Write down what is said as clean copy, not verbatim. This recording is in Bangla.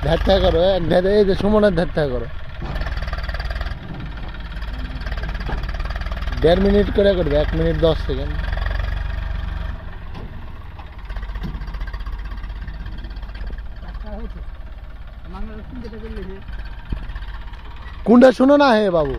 ধার করো, এক ধারে এই যে সুমনের ধার করো। 1.5 মিনিট করে করবে, 1 মিনিট 10 সেকেন্ড। কোনটা শোনো না হে বাবু?